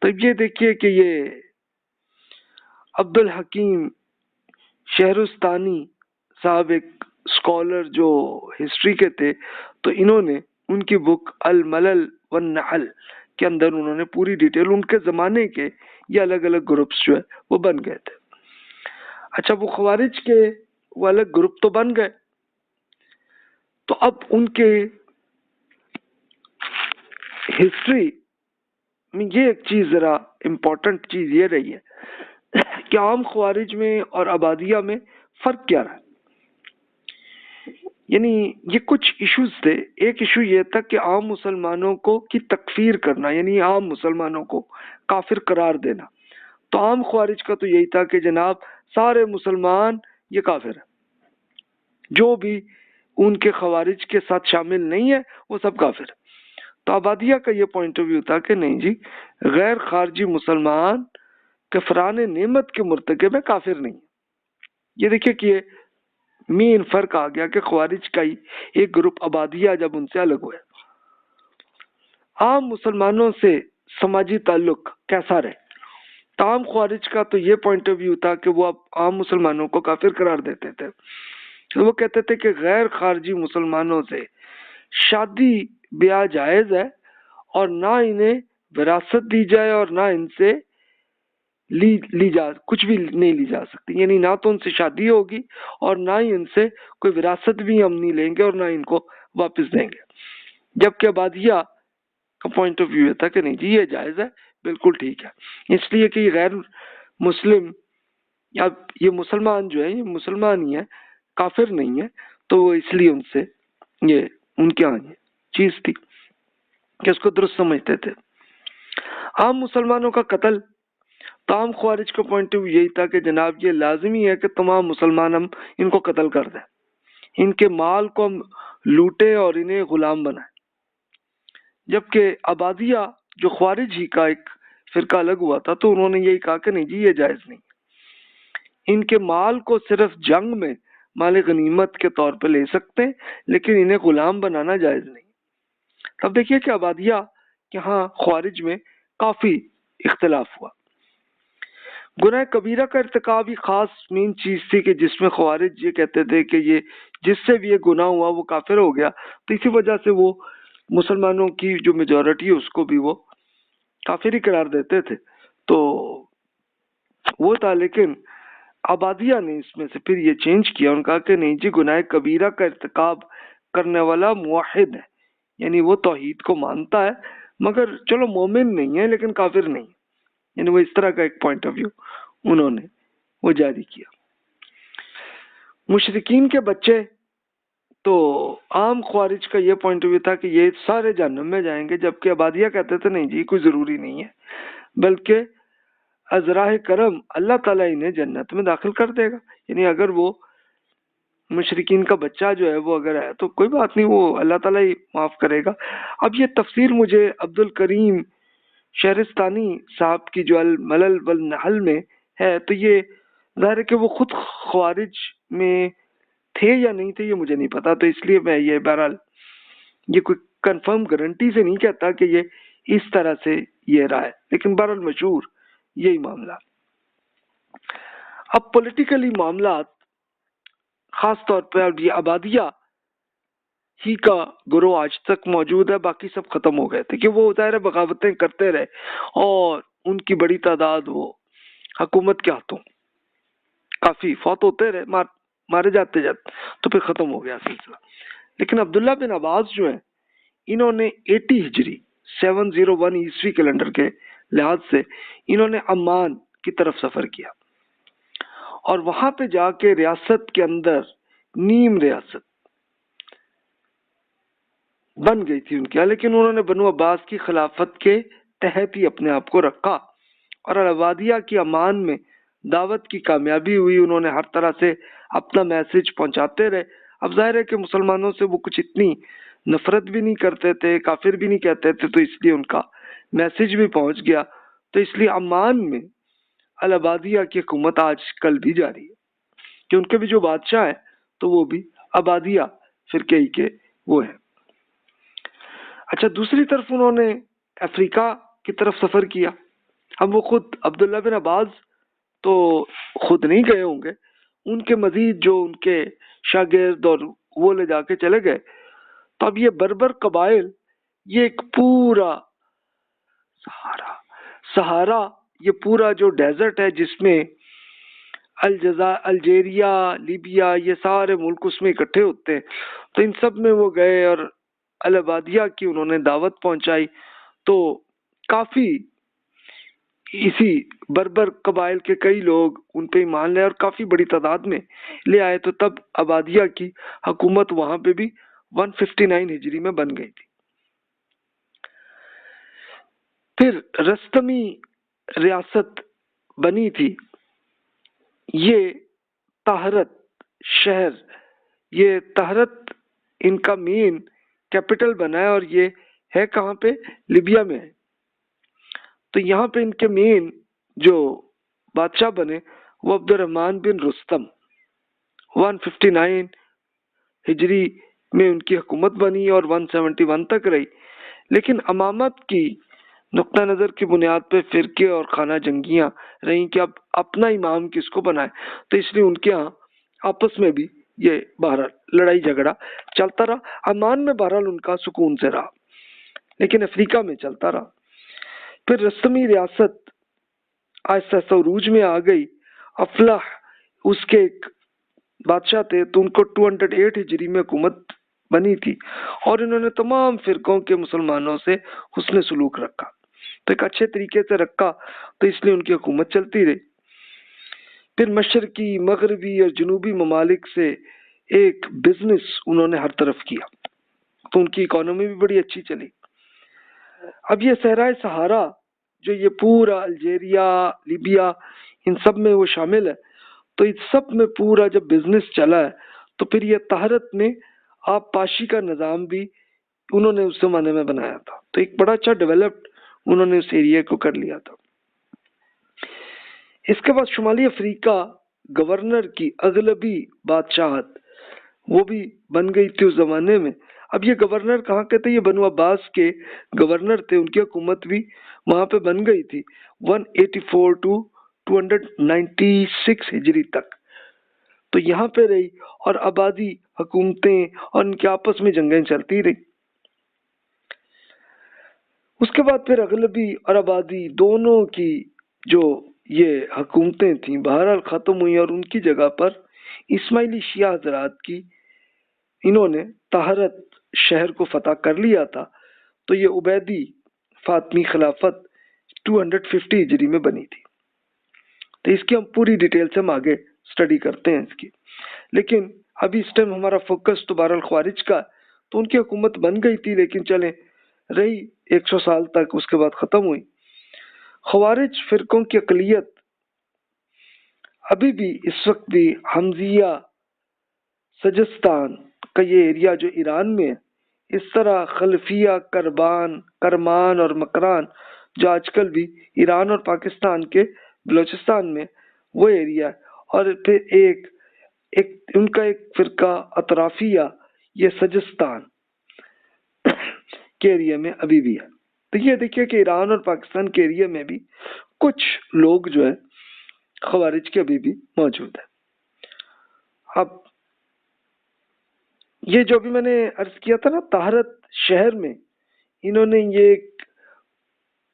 تو یہ دیکھیے کہ یہ عبد الحکیم شہرستانی صاحب ایک اسکالر جو ہسٹری کے تھے، تو انہوں نے ان کی بک الملل والنحل کے اندر انہوں نے پوری ڈیٹیل ان کے زمانے کے یہ الگ الگ گروپس جو ہے وہ بن گئے تھے. اچھا، وہ خوارج کے وہ الگ گروپ تو بن گئے، تو اب ان کے ہسٹری میں یہ ایک چیز ذرا امپورٹنٹ چیز یہ رہی ہے کہ عام خوارج میں اور عبادیہ میں فرق کیا رہا. یعنی یہ کچھ ایشوز تھے. ایک ایشو یہ تھا کہ عام مسلمانوں کو کی تکفیر کرنا، یعنی عام مسلمانوں کو کافر قرار دینا. تو عام خوارج کا تو یہی تھا کہ جناب سارے مسلمان یہ کافر ہیں، جو بھی ان کے خوارج کے ساتھ شامل نہیں ہے وہ سب کافر ہے. تو عبادیہ کا یہ پوائنٹ آف ویو تھا کہ نہیں جی، غیر خارجی مسلمان کفران نعمت کے مرتکب میں کافر نہیں. یہ دیکھیے کہ یہ مین فرق آ گیا کہ خوارج کا ہی ایک گروپ عبادیہ جب ان سے الگ ہوئے. عام مسلمانوں سے سماجی تعلق کیسا رہے؟ عام خوارج کا تو یہ پوائنٹ آف ویو تھا کہ وہ اب عام مسلمانوں کو کافر قرار دیتے تھے. وہ کہتے تھے کہ غیر خارجی مسلمانوں سے شادی بیاہ جائز ہے، اور نہ انہیں وراثت دی جائے اور نہ ان سے لی جا کچھ بھی نہیں لی جا سکتی. یعنی نہ تو ان سے شادی ہوگی اور نہ ہی ان سے کوئی وراثت بھی ہم نہیں لیں گے اور نہ ان کو واپس دیں گے. جبکہ عبادیہ کا پوائنٹ آف ویو تھا کہ نہیں جی یہ جائز ہے، بالکل ٹھیک ہے، اس لیے کہ یہ غیر مسلم یا یہ مسلمان جو ہے یہ مسلمان ہی ہے، کافر نہیں ہے، تو وہ اس لیے ان سے یہ ان کے یہ چیز تھی کہ اس کو درست سمجھتے تھے. عام مسلمانوں کا قتل، تمام خوارج کا پوائنٹ آف ویو یہی تھا کہ جناب یہ لازمی ہے کہ تمام مسلمان ہم ان کو قتل کر دیں، ان کے مال کو ہم لوٹے اور انہیں غلام بنائیں. جبکہ عبادیہ جو خوارج ہی کا ایک فرقہ الگ ہوا تھا تو انہوں نے یہی کہا کہ نہیں جی یہ جائز نہیں، ان کے مال کو صرف جنگ میں مال غنیمت کے طور پہ لے سکتے ہیں لیکن انہیں غلام بنانا جائز نہیں. تب دیکھیے کہ عبادیہ کہ ہاں خوارج میں کافی اختلاف ہوا. گناہ کبیرہ کا ارتکاب ہی خاص مین چیز تھی کہ جس میں خوارج یہ کہتے تھے کہ یہ جس سے بھی یہ گناہ ہوا وہ کافر ہو گیا. تو اسی وجہ سے وہ مسلمانوں کی جو میجورٹی ہے اس کو بھی وہ کافر ہی قرار دیتے تھے. تو وہ تھا، لیکن عبادیہ نے اس میں سے پھر یہ چینج کیا، ان کہا کہ نہیں جی گناہ کبیرہ کا ارتکاب کرنے والا موحد ہے، یعنی وہ توحید کو مانتا ہے مگر چلو مومن نہیں ہے لیکن کافر نہیں. یعنی وہ اس طرح کا ایک پوائنٹ آف ویو انہوں نے وہ جاری کیا. مشرکین کے بچے، تو عام خوارج کا یہ پوائنٹ آف ویو تھا کہ یہ سارے جہنم میں جائیں گے، جبکہ عبادیہ کہتے تھے نہیں جی کوئی ضروری نہیں ہے، بلکہ ازراہ کرم اللہ تعالیٰ انہیں جنت میں داخل کر دے گا. یعنی اگر وہ مشرکین کا بچہ جو ہے وہ اگر ہے تو کوئی بات نہیں، وہ اللہ تعالیٰ ہی معاف کرے گا. اب یہ تفسیر مجھے عبد الکریم شہرستانی صاحب کی جو الملل والنحل میں ہے، تو یہ ظاہر ہے کہ وہ خود خوارج میں تھے یا نہیں تھے یہ مجھے نہیں پتا، تو اس لیے میں یہ بہرحال یہ کوئی کنفرم گارنٹی سے نہیں کہتا کہ یہ اس طرح سے یہ رہا ہے، لیکن بہرحال مشہور یہی معاملہ. اب پولیٹیکلی معاملات خاص طور پر یہ عبادیہ ہی کا گروہ آج تک موجود ہے، باقی سب ختم ہو گئے تھے کہ وہ ظاہر بغاوتیں کرتے رہے اور ان کی بڑی تعداد وہ حکومت کے ہاتھوں کافی فوت ہوتے رہے، مارے جاتے تو پھر ختم ہو گیا سلسلہ. لیکن عبداللہ بن عباس جو ہیں انہوں نے 80 ہجری 701 عیسوی کیلنڈر کے لحاظ سے انہوں نے عمان کی طرف سفر کیا اور وہاں پہ جا کے ریاست کے اندر نیم ریاست بن گئی تھی ان کی، لیکن انہوں نے بنو عباس کی خلافت کے تحت ہی اپنے آپ کو رکھا اور عبادیہ کی امان میں دعوت کی کامیابی ہوئی. انہوں نے ہر طرح سے اپنا میسج پہنچاتے رہے. اب ظاہر ہے کہ مسلمانوں سے وہ کچھ اتنی نفرت بھی نہیں کرتے تھے، کافر بھی نہیں کہتے تھے، تو اس لیے ان کا میسج بھی پہنچ گیا. تو اس لیے امان میں العبادیہ کی حکومت آج کل بھی جاری ہے کہ ان کے بھی جو بادشاہ ہیں تو وہ بھی عبادیہ فرقے ہی کے وہ ہیں. اچھا، دوسری طرف انہوں نے افریقہ کی طرف سفر کیا اب وہ خود عبداللہ بن عباس تو خود نہیں گئے ہوں گے، ان کے مزید جو ان کے شاگرد اور وہ لے جا کے چلے گئے. تو اب یہ بربر قبائل، یہ ایک پورا سہارا، یہ پورا جو ڈیزرٹ ہے جس میں الجیریا، لیبیا، یہ سارے ملک اس میں اکٹھے ہوتے ہیں، تو ان سب میں وہ گئے اور العبادیہ کی انہوں نے دعوت پہنچائی. تو کافی اسی بربر قبائل کے کئی لوگ ان پہ ایمان لے اور کافی بڑی تعداد میں لے آئے. تو تب عبادیہ کی حکومت وہاں پہ بھی 159 ہجری میں بن گئی تھی. پھر رستمی ریاست بنی تھی، یہ طہرت شہر، یہ طہرت ان کا مین کیپٹل بنا ہے، اور یہ ہے کہاں پہ؟ لیبیا میں ہے. تو یہاں پہ ان کے مین جو بادشاہ بنے وہ عبد الرحمن بن رستم، 159 ہجری میں ان کی حکومت بنی اور 171 تک رہی. لیکن امامت کی نقطہ نظر کی بنیاد پہ فرقے اور خانہ جنگیاں رہیں کہ اب اپنا امام کس کو بنائے. تو اس لیے ان کے ہاں آپس میں بھی یہ بہرحال لڑائی جھگڑا چلتا رہا. عمان میں بہرحال ان کا سکون سے رہا، لیکن افریقہ میں چلتا رہا. پھر رستمی ریاست آہستہ آہستہ عروج میں آ گئی. افلاح اس کے ایک بادشاہ تھے، تو ان کو 208 ہجری میں حکومت بنی تھی، اور انہوں نے تمام فرقوں کے مسلمانوں سے حسن سلوک رکھا، تو ایک اچھے طریقے سے رکھا، تو اس لیے ان کی حکومت چلتی رہی. پھر مشرقی، مغربی اور جنوبی ممالک سے ایک بزنس انہوں نے ہر طرف کیا، تو ان کی اکانومی بھی بڑی اچھی چلی. اب یہ صحرائے سہارا جو یہ پورا الجیریا، لیبیا، ان سب میں وہ شامل ہے، تو اس سب میں پورا جب بزنس چلا ہے تو پھر یہ طہرت میں آپ پاشی کا نظام بھی انہوں نے اس زمانے میں بنایا تھا. تو ایک بڑا اچھا ڈیولپڈ انہوں نے اس ایریے کو کر لیا تھا. اس کے بعد شمالی افریقہ گورنر کی اغلبی بادشاہت وہ بھی بن گئی تھی اس زمانے میں. اب یہ گورنر کہاں کے تھے؟ یہ بنو عباس کے گورنر تھے، ان کی حکومت بھی وہاں پہ بن گئی تھی 184 to 296 ہجری تک. تو یہاں پہ رہی اور آبادی، حکومتیں اور ان کے آپس میں جنگیں چلتی رہی. اس کے بعد پھر اغلبی اور آبادی دونوں کی جو یہ حکومتیں تھیں بہرحال ختم ہوئی، اور ان کی جگہ پر اسماعیلی شیعہ حضرات کی انہوں نے طہرت شہر کو فتح کر لیا تھا. تو یہ عبیدی فاطمی خلافت 250 ہجری میں بنی تھی. تو اس کی ہم پوری ڈیٹیل سے ہم آگے سٹڈی کرتے ہیں اس کی، لیکن ابھی اس ٹائم ہمارا فوکس تو بہرحال خوارج کا. تو ان کی حکومت بن گئی تھی لیکن چلیں رہی 100 سال تک، اس کے بعد ختم ہوئی. خوارج فرقوں کی اقلیت ابھی بھی اس وقت بھی حمزیہ، سجستان کا یہ ایریا جو ایران میں ہے، اس طرح خلفیہ، کرمان اور مکران جو آج کل بھی ایران اور پاکستان کے بلوچستان میں وہ ایریا ہے. اور پھر ایک ان کا ایک فرقہ اطرافیہ یہ سجستان کے ایریا میں ابھی بھی ہے. تو یہ دیکھیے کہ ایران اور پاکستان کے ایریا میں بھی کچھ لوگ جو ہے خوارج کے ابھی بھی موجود ہیں. اب یہ جو بھی میں نے عرض کیا تھا نا طہرت شہر میں، انہوں نے یہ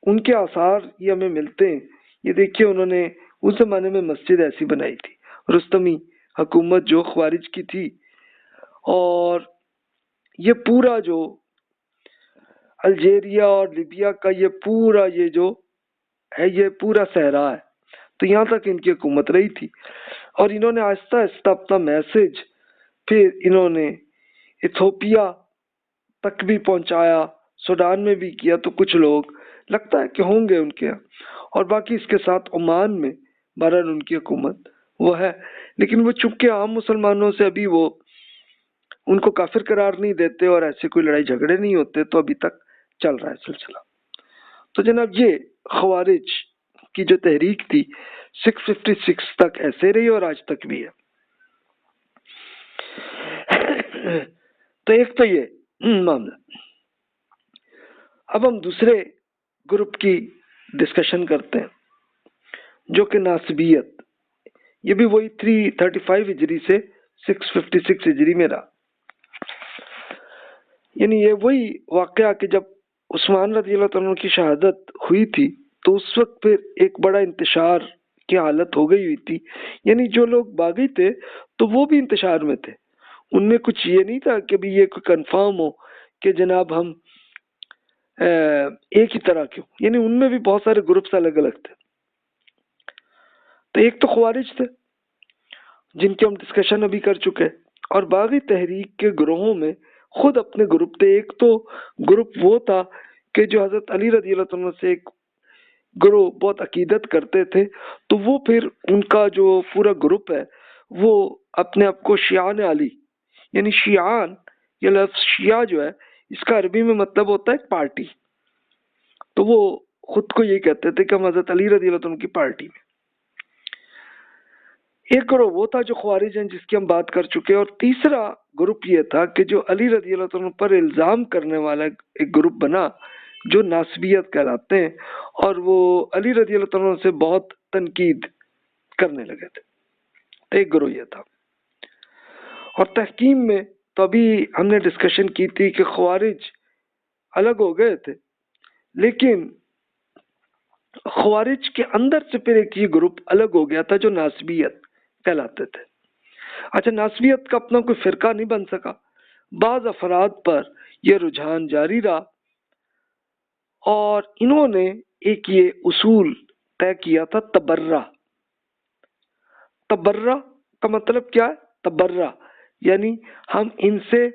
ان کے آثار یہ ہمیں ملتے ہیں. یہ دیکھیے انہوں نے اس زمانے میں مسجد ایسی بنائی تھی، رستمی حکومت جو خوارج کی تھی. اور یہ پورا جو الجیریا اور لیبیا کا یہ پورا یہ جو ہے یہ پورا صحرا ہے، تو یہاں تک ان کی حکومت رہی تھی. اور انہوں نے آہستہ آہستہ اپنا میسج پھر انہوں نے ایتھوپیا تک بھی پہنچایا، سوڈان میں بھی کیا. تو کچھ لوگ لگتا ہے کہ ہوں گے ان کے، اور باقی اس کے ساتھ عمان میں بہرحال ان کی حکومت وہ ہے. لیکن وہ چونکہ عام مسلمانوں سے ابھی وہ ان کو کافر قرار نہیں دیتے اور ایسے کوئی لڑائی جھگڑے نہیں ہوتے، تو ابھی تک چل رہا ہے سلسلہ. تو جناب یہ خوارج کی جو تحریک تھی 656 تک ایسے رہی اور آج تک بھی ہے. تو ایک تو یہ معاملہ. اب ہم دوسرے گروپ کی ڈسکشن کرتے ہیں جو کہ ناسبیت، یہ بھی وہی 335 ہجری سے 656 ہجری میں رہا. یعنی یہ وہی واقعہ کہ جب عثمان رضی اللہ تعالیٰ کی شہادت ہوئی تھی تو اس وقت پھر ایک بڑا انتشار کی حالت ہو گئی ہوئی تھی. یعنی جو لوگ باغی تھے تو وہ بھی انتشار میں تھے، ان میں کچھ یہ نہیں تھا کہ بھی یہ کوئی کنفرم ہو کہ جناب ہم ایک ہی طرح کیوں، یعنی ان میں بھی بہت سارے گروپس الگ الگ تھے. تو ایک تو خوارج تھے جن کے ہم ڈسکشن ابھی کر چکے، اور باغی تحریک کے گروہوں میں خود اپنے گروپ تھے. ایک تو گروپ وہ تھا کہ جو حضرت علی رضی اللہ عنہ سے ایک گروہ بہت عقیدت کرتے تھے، تو وہ پھر ان کا جو پورا گروپ ہے وہ اپنے آپ کو شیعان علی، یعنی شیعان، یہ لفظ شیعہ جو ہے اس کا عربی میں مطلب ہوتا ہے پارٹی، تو وہ خود کو یہ کہتے تھے کہ ہم حضرت علی رضی اللہ عنہ کی پارٹی میں. ایک گروہ وہ تھا جو خوارج ہیں جس کی ہم بات کر چکے، اور تیسرا گروپ یہ تھا کہ جو علی رضی اللہ عنہ پر الزام کرنے والا ایک گروپ بنا جو ناسبیت کہلاتے ہیں، اور وہ علی رضی اللہ عنہ سے بہت تنقید کرنے لگے تھے. تو ایک گروہ یہ تھا. اور تحکیم میں تو ابھی ہم نے ڈسکشن کی تھی کہ خوارج الگ ہو گئے تھے، لیکن خوارج کے اندر سے پھر ایک یہ گروپ الگ ہو گیا تھا جو ناسبیت کہلاتے تھے. اچھا، ناسبیت کا اپنا کوئی فرقہ نہیں بن سکا، بعض افراد پر یہ رجحان جاری رہا اور انہوں نے ایک یہ اصول طے کیا تھا تبرہ. تبرہ کا مطلب کیا ہے؟ تبرہ یعنی ہم ان سے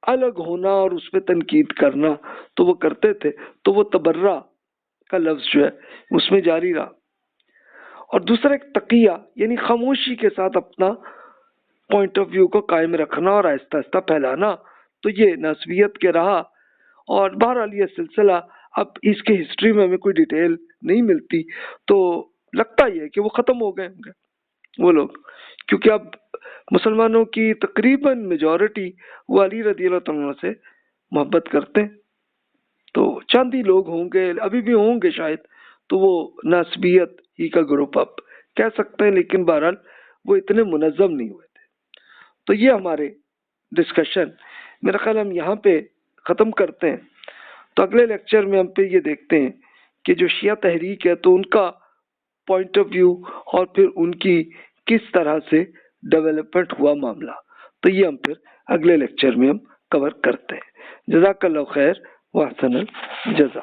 الگ ہونا اور اس پہ تنقید کرنا، تو وہ کرتے تھے. تو وہ تبرہ کا لفظ جو ہے اس میں جاری رہا. اور دوسرا ایک تقیہ، یعنی خاموشی کے ساتھ اپنا پوائنٹ آف ویو کو قائم رکھنا اور آہستہ آہستہ پھیلانا. تو یہ ناسبیت کے رہا. اور بہرحال یہ سلسلہ اب اس کے ہسٹری میں ہمیں کوئی ڈیٹیل نہیں ملتی، تو لگتا ہی ہے کہ وہ ختم ہو گئے ہوں گے وہ لوگ، کیونکہ اب مسلمانوں کی تقریباً میجورٹی وہ علی رضی اللہ عنہ سے محبت کرتے ہیں. تو چند ہی لوگ ہوں گے، ابھی بھی ہوں گے شاید، تو وہ ناسبیت ہی کا گروپ آپ کہہ سکتے ہیں، لیکن بہرحال وہ اتنے منظم نہیں ہوئے تھے. تو یہ ہمارے ڈسکشن میرا خیال ہم یہاں پہ ختم کرتے ہیں. تو اگلے لیکچر میں ہم پہ یہ دیکھتے ہیں کہ جو شیعہ تحریک ہے تو ان کا پوائنٹ آف ویو اور پھر ان کی کس طرح سے ڈیولپمنٹ ہوا معاملہ. تو یہ ہم پھر اگلے لیکچر میں ہم کور کرتے ہیں. جزاک اللہ خیر واحسن الجزا.